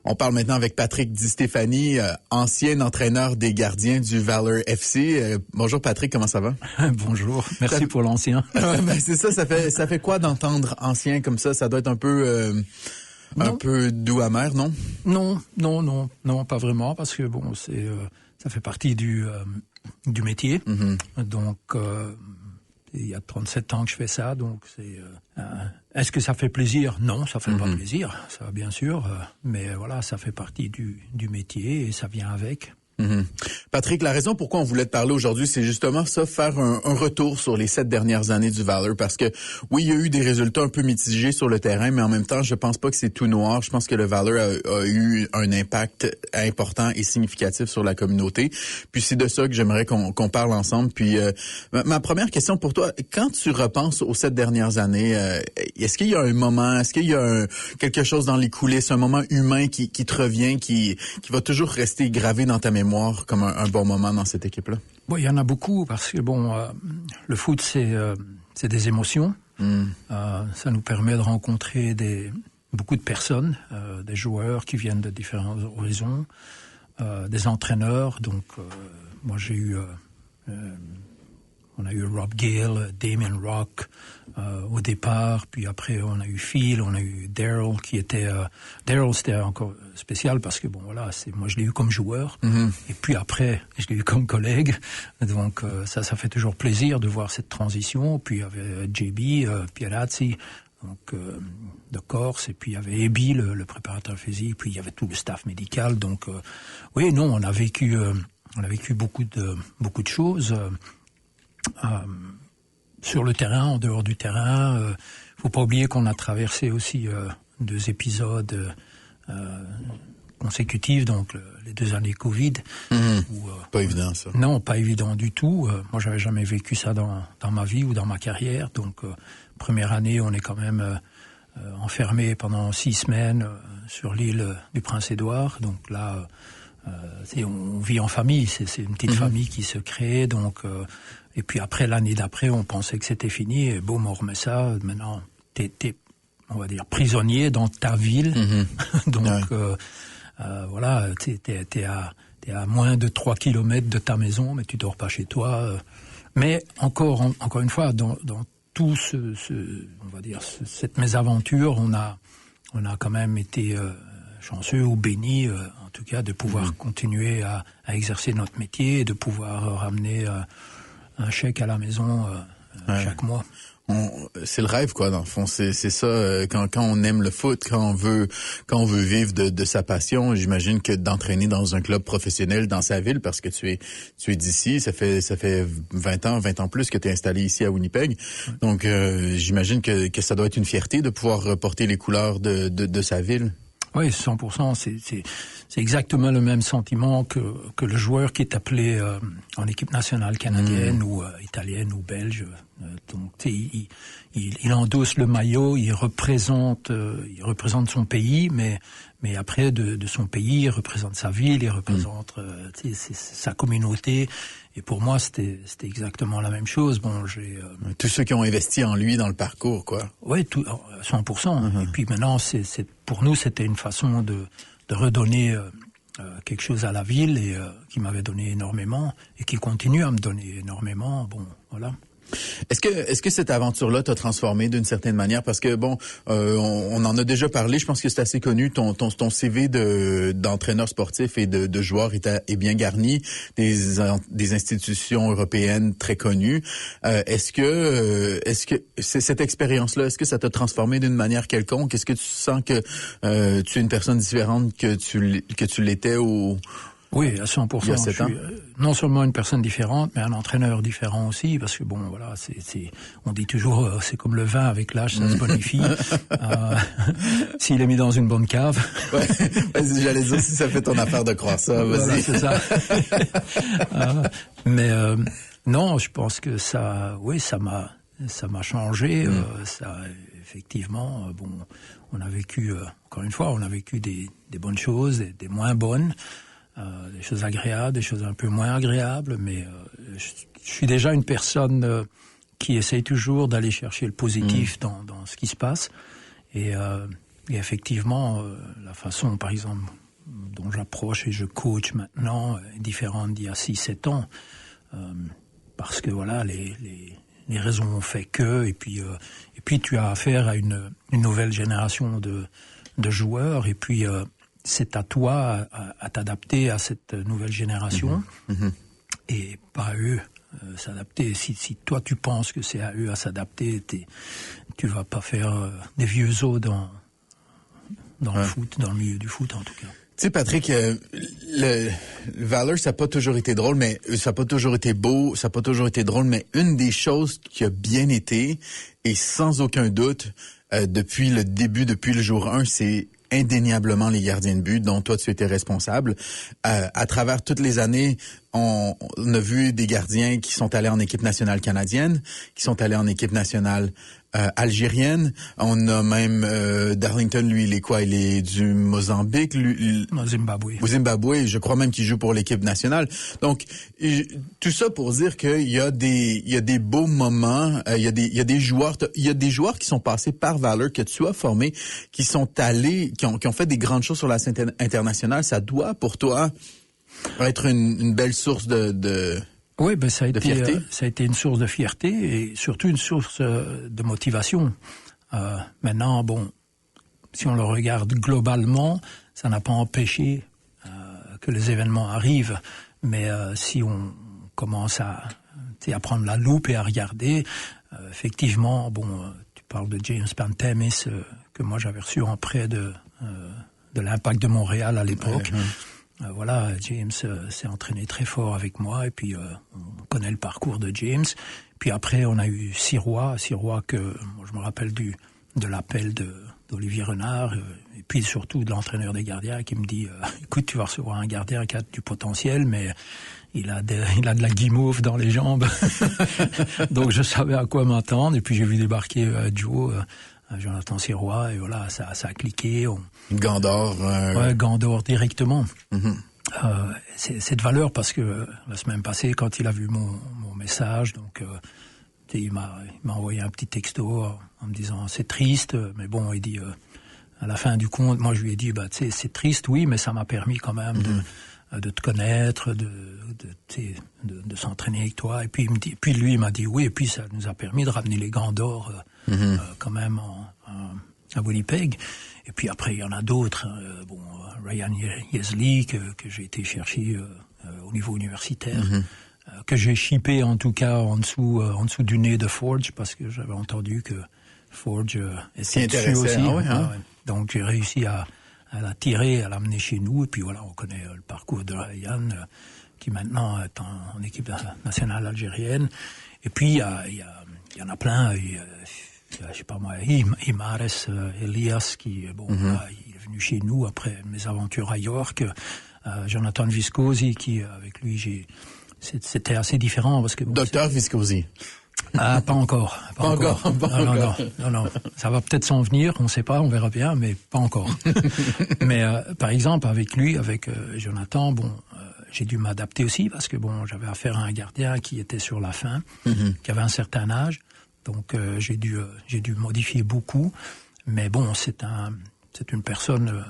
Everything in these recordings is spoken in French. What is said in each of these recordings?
On parle maintenant avec Patrick Di Stéfani, ancien entraîneur des gardiens du Valor FC. Bonjour Patrick, comment ça va? Bonjour, merci pour l'ancien. Ben c'est ça fait quoi d'entendre ancien comme ça? Ça doit être un peu doux amer, non? Non, pas vraiment, parce que bon, ça fait partie du métier. Mm-hmm. Donc, il y a 37 ans que je fais ça, donc est-ce que ça fait plaisir? Non, ça fait pas plaisir, ça bien sûr, mais voilà, ça fait partie du métier et ça vient avec. Mm-hmm. Patrick, la raison pourquoi on voulait te parler aujourd'hui, c'est justement ça, faire un retour sur les 7 dernières années du Valor, parce que oui, il y a eu des résultats un peu mitigés sur le terrain, mais en même temps, je pense pas que c'est tout noir. Je pense que le Valor a eu un impact important et significatif sur la communauté. Puis c'est de ça que j'aimerais qu'on parle ensemble. Puis ma première question pour toi, quand tu repenses aux 7 dernières années, est-ce qu'il y a un moment, est-ce qu'il y a quelque chose dans les coulisses, un moment humain qui te revient, qui va toujours rester gravé dans ta mémoire comme un bon moment dans cette équipe-là? Bon, il y en a beaucoup parce que le foot c'est des émotions. Ça nous permet de rencontrer beaucoup de personnes, des joueurs qui viennent de différents horizons, des entraîneurs. Donc moi on a eu Rob Gale, Damien Rock au départ, puis après on a eu Phil, on a eu Daryl qui était Daryl, c'était encore spécial parce que bon voilà, moi je l'ai eu comme joueur et puis après je l'ai eu comme collègue. Donc ça fait toujours plaisir de voir cette transition. Puis il y avait JB, Pierazzi, donc de Corse, et puis il y avait Ebi, le préparateur physique, puis il y avait tout le staff médical. Donc oui, non, on a vécu beaucoup de choses. Sur le terrain, en dehors du terrain, faut pas oublier qu'on a traversé aussi 2 épisodes consécutifs, donc les 2 années Covid. Pas évident ça. Non, pas évident du tout. Moi, j'avais jamais vécu ça dans ma vie ou dans ma carrière. Donc, première année, on est quand même enfermé pendant 6 semaines sur l'île du Prince-Édouard. Donc là, on vit en famille. C'est une petite famille qui se crée. Donc et puis après, l'année d'après, on pensait que c'était fini, et boum, on remet ça. Maintenant, t'es on va dire, prisonnier dans ta ville. Donc, voilà, t'es à moins de 3 kilomètres de ta maison, mais tu dors pas chez toi. Mais encore une fois, dans tout on va dire, cette mésaventure, on a quand même été chanceux ou bénis, en tout cas, de pouvoir continuer à exercer notre métier et de pouvoir ramener un chèque à la maison chaque mois. C'est le rêve, quoi, dans le fond. C'est ça, quand on aime le foot, quand on veut vivre de sa passion, j'imagine que d'entraîner dans un club professionnel dans sa ville, parce que tu es d'ici, ça fait 20 ans plus que tu es installé ici à Winnipeg. Donc, j'imagine que ça doit être une fierté de pouvoir porter les couleurs de sa ville. Oui, 100%. C'est exactement le même sentiment que le joueur qui est appelé en équipe nationale canadienne ou italienne ou belge. Donc, il endosse le maillot, il représente son pays, mais après de son pays, il représente sa ville, il représente sa communauté. Et pour moi, c'était exactement la même chose. Bon, tous ceux qui ont investi en lui dans le parcours, quoi. Oui, 100%. Et puis maintenant, pour nous, c'était une façon de redonner quelque chose à la ville et qui m'avait donné énormément et qui continue à me donner énormément. Bon, voilà. Est-ce que cette aventure-là t'a transformé d'une certaine manière? Parce que bon, on en a déjà parlé. Je pense que c'est assez connu. Ton CV d'entraîneur sportif et de joueur est bien garni. Des institutions européennes très connues. Est-ce que cette expérience-là, est-ce que ça t'a transformé d'une manière quelconque? Est-ce que tu sens que tu es une personne différente que tu l'étais au... Oui, à 100%. Il y a 7 ans. Je suis non seulement une personne différente, mais un entraîneur différent aussi, parce que bon, voilà, on dit toujours, c'est comme le vin, avec l'âge, ça se bonifie. S'il est mis dans une bonne cave. Ouais, j'allais dire, si ça fait ton affaire de croire ça, vas-y. Voilà, c'est ça. Mais non, je pense que ça m'a changé. Ça, effectivement, bon, on a vécu, encore une fois, des bonnes choses, des moins bonnes. Des choses agréables, des choses un peu moins agréables, mais je suis déjà une personne qui essaye toujours d'aller chercher le positif dans ce qui se passe. Et effectivement, la façon, par exemple, dont j'approche et je coach maintenant est différente d'il y a 6-7 ans. Parce que voilà, les raisons ont fait que, et puis tu as affaire à une nouvelle génération de joueurs, et puis c'est à toi à t'adapter à cette nouvelle génération, et pas à eux s'adapter. Si toi tu penses que c'est à eux à s'adapter, tu vas pas faire des vieux os dans le foot, dans le milieu du foot en tout cas. Tu sais, Patrick, le Valor, ça n'a pas toujours été drôle, mais ça n'a pas toujours été beau, ça n'a pas toujours été drôle, mais une des choses qui a bien été, et sans aucun doute, depuis le début, depuis le jour 1, c'est indéniablement les gardiens de but dont toi tu étais responsable. À travers toutes les années, on a vu des gardiens qui sont allés en équipe nationale canadienne, qui sont allés en équipe nationale algérienne. On a même Darlington, lui, il est quoi? Il est du Mozambique, Zimbabwe. Au Zimbabwe, je crois même qu'il joue pour l'équipe nationale. Donc tout ça pour dire qu'il y a des beaux moments, il y a des joueurs qui sont passés par Valor que tu as formés, qui sont allés, qui ont fait des grandes choses sur la scène internationale. Ça doit pour toi être une belle source de oui, ben ça a été une source de fierté et surtout une source de motivation. Maintenant, bon, si on le regarde globalement, ça n'a pas empêché que les événements arrivent. Mais si on commence à prendre la loupe et à regarder, effectivement, bon, tu parles de James Pantemis que moi j'avais reçu en prêt de l'Impact de Montréal à l'époque. Voilà, James s'est entraîné très fort avec moi et puis on connaît le parcours de James. Puis après, on a eu Sirois que moi, je me rappelle de l'appel d'Olivier Renard et puis surtout de l'entraîneur des gardiens qui me dit écoute, tu vas recevoir un gardien qui a du potentiel, mais il a de la guimauve dans les jambes. Donc je savais à quoi m'attendre et puis j'ai vu débarquer Joe. Jonathan Sirois, et voilà, ça a cliqué. Gandor. Ouais, Gandor directement. C'est de valeur parce que la semaine passée, quand il a vu mon message, donc il m'a envoyé un petit texto en me disant c'est triste, mais bon, il dit à la fin du compte, moi je lui ai dit bah tu sais c'est triste, oui, mais ça m'a permis quand même de te connaître, de s'entraîner avec toi. Et puis lui il m'a dit oui, et puis ça nous a permis de ramener les Gandor quand même à Winnipeg. Et puis après il y en a d'autres, Ryan Yesley que j'ai été chercher au niveau universitaire, que j'ai shippé en tout cas en dessous du nez de Forge parce que j'avais entendu que Forge était dessus aussi. Ah ouais, hein? Donc j'ai réussi à la tirer, à l'amener chez nous. Et puis voilà, on connaît le parcours de Ryan, qui maintenant est en équipe nationale algérienne. Et puis, il y en a plein. Je sais pas moi, Imares Elias, qui, là, il est venu chez nous après mes aventures à York. Jonathan Viscosi, qui, avec lui, c'était assez différent parce que... Docteur Viscosi. Ah, pas encore. Non. Ça va peut-être s'en venir, on ne sait pas, on verra bien, mais pas encore. Mais par exemple, avec lui, avec Jonathan, j'ai dû m'adapter aussi parce que j'avais affaire à un gardien qui était sur la fin, qui avait un certain âge, donc j'ai dû modifier beaucoup. Mais bon, c'est une personne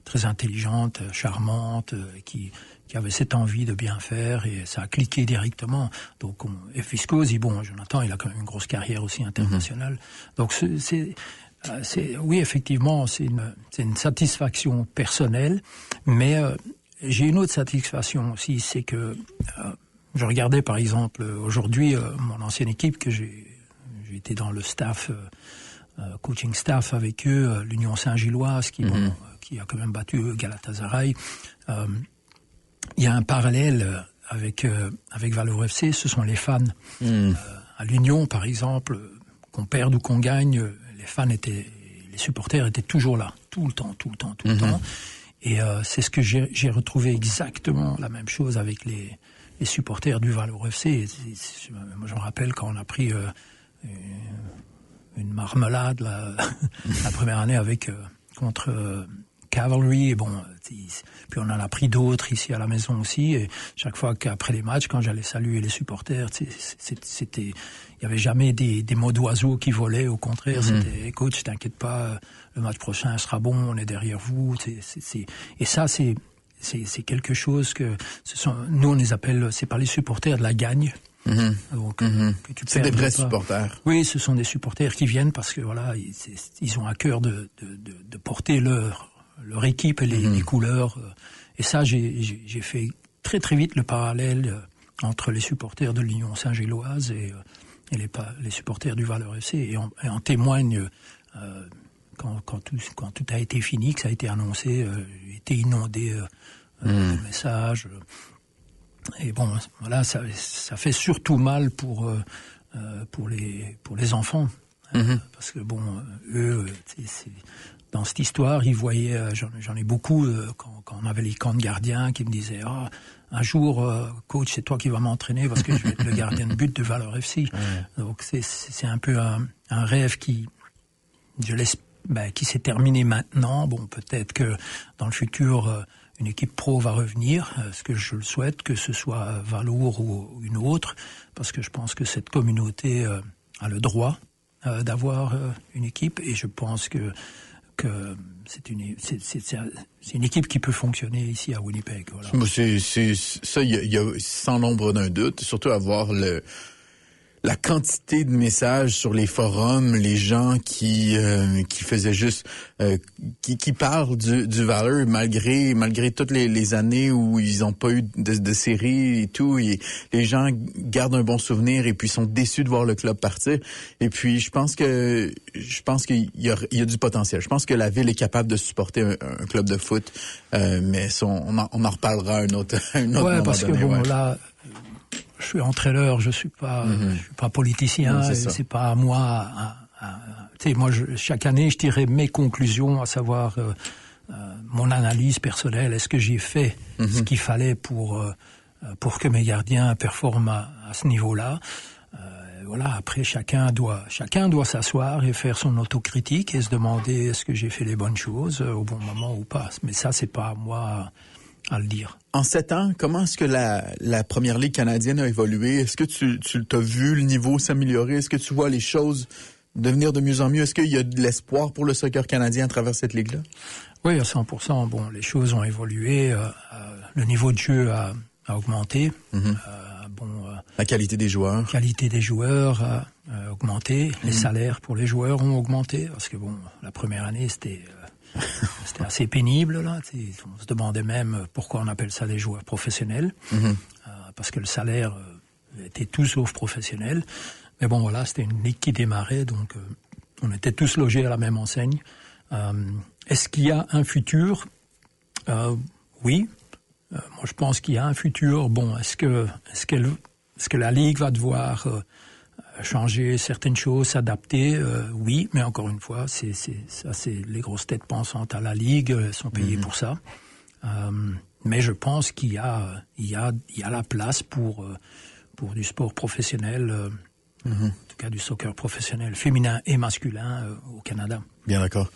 très intelligente, charmante, qui avait cette envie de bien faire et ça a cliqué directement. Donc, et Viscosi, Jonathan, il a quand même une grosse carrière aussi internationale. Donc, oui, effectivement, c'est une satisfaction personnelle, mais j'ai une autre satisfaction aussi, c'est que je regardais par exemple aujourd'hui mon ancienne équipe que j'ai été dans le staff, coaching staff avec eux, l'Union Saint-Gilloise qui a quand même battu Galatasaray. Il y a un parallèle avec Valor FC, ce sont les fans. À l'Union, par exemple, qu'on perde ou qu'on gagne, les supporters étaient toujours là, tout le temps. Et c'est ce que j'ai retrouvé exactement la même chose avec les supporters du Valor FC. Moi, je me rappelle quand on a pris une marmelade la première année contre Cavalry, et bon, puis on en a pris d'autres ici à la maison aussi, et chaque fois qu'après les matchs, quand j'allais saluer les supporters, c'était, il y avait jamais des mots d'oiseaux qui volaient, au contraire, c'était, coach, t'inquiète pas, le match prochain sera bon, on est derrière vous, et ça, c'est quelque chose que, nous on les appelle, c'est pas les supporters de la gagne. Donc, c'est des vrais supporters. Oui, ce sont des supporters qui viennent parce que voilà, ils ont à cœur de porter leur équipe et les couleurs. Et ça, j'ai fait très très vite le parallèle entre les supporters de l'Union Saint-Gilloise et les supporters du Valeur FC. Et en témoigne quand tout a été fini, que ça a été annoncé, j'ai été inondé de messages. Et bon, voilà, ça fait surtout mal pour les enfants, parce que bon, eux, dans cette histoire, ils voyaient, j'en ai beaucoup quand on avait les camps de gardiens qui me disaient un jour, coach, c'est toi qui vas m'entraîner parce que je vais être le gardien de but de Valeur FC. Donc c'est un peu un rêve qui, qui s'est terminé maintenant. Bon, peut-être que dans le futur, une équipe pro va revenir, ce que je le souhaite, que ce soit Valour ou une autre, parce que je pense que cette communauté a le droit d'avoir une équipe, et je pense que c'est une équipe qui peut fonctionner ici à Winnipeg. Voilà. Ça, il y a sans l'ombre d'un doute, surtout avoir la quantité de messages sur les forums, les gens qui faisaient juste qui parlent du Valor malgré toutes les années où ils n'ont pas eu de série et tout, et les gens gardent un bon souvenir et puis sont déçus de voir le club partir. Et puis je pense qu'il y a du potentiel. Je pense que la ville est capable de supporter un club de foot, mais on en reparlera un autre moment parce donné. Que bon, là, je suis entraîneur, je suis pas politicien, non, c'est pas à moi. Tu sais, moi, chaque année, je tirais mes conclusions, à savoir mon analyse personnelle. Est-ce que j'ai fait ce qu'il fallait pour que mes gardiens performent à ce niveau-là? Voilà. Après, chacun doit s'asseoir et faire son autocritique et se demander est-ce que j'ai fait les bonnes choses au bon moment ou pas. Mais ça, c'est pas à moi à le dire. En 7 ans, comment est-ce que la Première Ligue canadienne a évolué? Est-ce que tu t'as vu le niveau s'améliorer? Est-ce que tu vois les choses devenir de mieux en mieux? Est-ce qu'il y a de l'espoir pour le soccer canadien à travers cette ligue-là? Oui, à 100%. Bon, les choses ont évolué. Le niveau de jeu a augmenté. La qualité des joueurs. La qualité des joueurs a augmenté. Les salaires pour les joueurs ont augmenté. Parce que bon, la première année, c'était assez pénible, là. On se demandait même pourquoi on appelle ça des joueurs professionnels. Parce que le salaire était tout sauf professionnel. Mais bon, voilà, c'était une ligue qui démarrait, donc on était tous logés à la même enseigne. Est-ce qu'il y a un futur? Oui. Moi, je pense qu'il y a un futur. Bon, est-ce que la ligue va devoir changer certaines choses, s'adapter? Oui, mais encore une fois, c'est les grosses têtes pensantes à la ligue, elles sont payées pour ça. Mais je pense qu'il y a la place pour du sport professionnel. En tout cas du soccer professionnel féminin et masculin au Canada. Bien d'accord.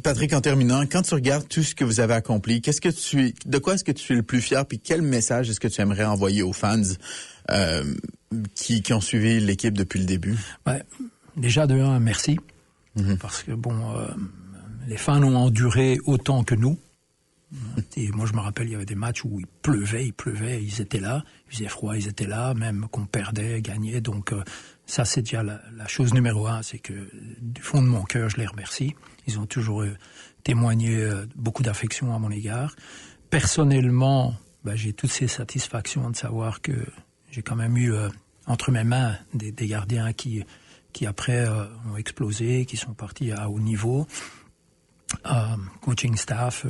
Patrick, en terminant, quand tu regardes tout ce que vous avez accompli, de quoi est-ce que tu es le plus fier, puis quel message est-ce que tu aimerais envoyer aux fans qui ont suivi l'équipe depuis le début? Déjà, de un, merci. Parce que bon, les fans ont enduré autant que nous. Et moi, je me rappelle, il y avait des matchs où il pleuvait, ils étaient là, il faisait froid, ils étaient là, même qu'on perdait, gagnait. Donc ça, c'est déjà la chose numéro 1, c'est que du fond de mon cœur, je les remercie. Ils ont toujours témoigné beaucoup d'affection à mon égard. Personnellement, j'ai toutes ces satisfactions de savoir que j'ai quand même eu entre mes mains des gardiens qui après ont explosé, qui sont partis à haut niveau. Coaching staff,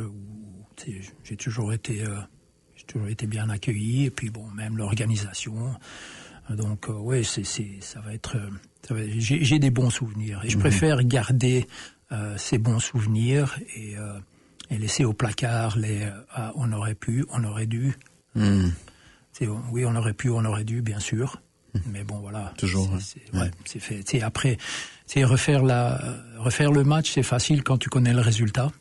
j'ai toujours été bien accueilli, et puis bon, même l'organisation. Donc oui, ça va être j'ai des bons souvenirs, et je préfère garder ces bons souvenirs et laisser au placard les on aurait pu, on aurait dû. Oui, on aurait pu, on aurait dû, bien sûr. Mais bon, voilà. Toujours. C'est fait. Après, refaire le match, c'est facile quand tu connais le résultat.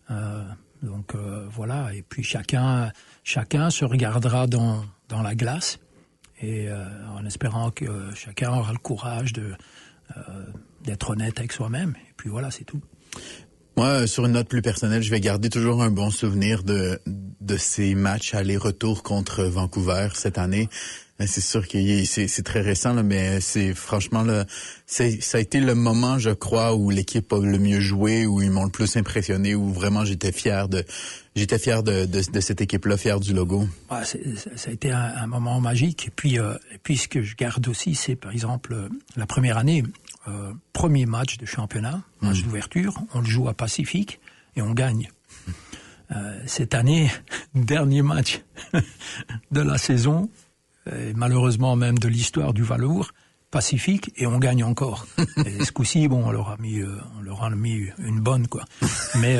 Donc voilà, et puis chacun se regardera dans la glace, et en espérant que chacun aura le courage d'être honnête avec soi-même. Et puis voilà, c'est tout. Moi, sur une note plus personnelle, je vais garder toujours un bon souvenir de ces matchs aller-retour contre Vancouver cette année. C'est sûr que c'est très récent, là, mais c'est franchement ça a été le moment, je crois, où l'équipe a le mieux joué, où ils m'ont le plus impressionné, où vraiment j'étais fier de cette équipe-là, fier du logo. Ouais, ça a été un moment magique. Et puis ce que je garde aussi, c'est par exemple la première année, premier match de championnat, match d'ouverture, on le joue à Pacifique et on gagne. Cette année, dernier match de la saison, et malheureusement même de l'histoire du Valour, Pacifique, et on gagne encore. Et ce coup-ci, bon, on leur a mis une bonne, quoi. Mais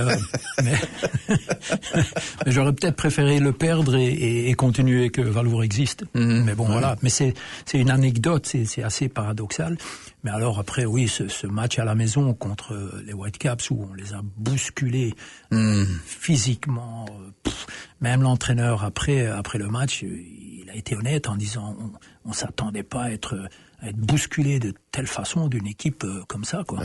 j'aurais peut-être préféré le perdre et continuer que Valour existe. Mais bon, voilà. Mais c'est une anecdote, c'est assez paradoxal. Mais alors après, oui, ce match à la maison contre les Whitecaps où on les a bousculés physiquement, même l'entraîneur après le match, il a été honnête en disant on s'attendait pas à être bousculé de telle façon d'une équipe comme ça, quoi.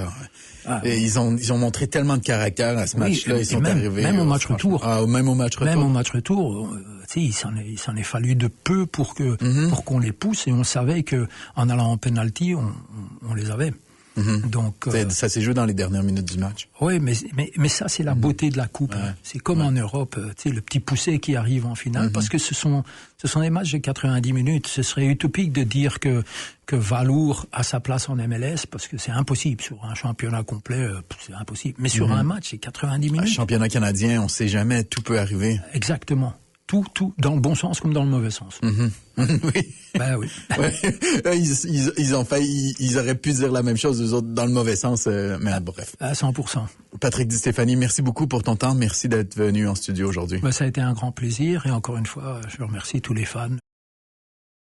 Et ils ont montré tellement de caractère à ce match-là, ils sont arrivés. Même au match retour. Même au match retour. Même au match retour, il s'en est fallu de peu pour qu'on les pousse, et on savait que en allant en penalty, on les avait. Donc ça s'est joué dans les dernières minutes du match. Oui, mais ça c'est la beauté de la coupe. Ouais. C'est comme en Europe, le petit poussé qui arrive en finale, parce que ce sont des matchs de 90 minutes. Ce serait utopique de dire que Valour a sa place en MLS, parce que c'est impossible sur un championnat complet, c'est impossible. Mais sur un match, c'est 90 minutes. Un championnat canadien, on sait jamais, tout peut arriver. Exactement. Tout, dans le bon sens comme dans le mauvais sens. Oui. Ben oui. Ouais. Ils auraient pu dire la même chose, eux autres, dans le mauvais sens, mais bref. À 100%. Patrick Di Stéfani, merci beaucoup pour ton temps. Merci d'être venu en studio aujourd'hui. Ben, ça a été un grand plaisir, et encore une fois, je remercie tous les fans.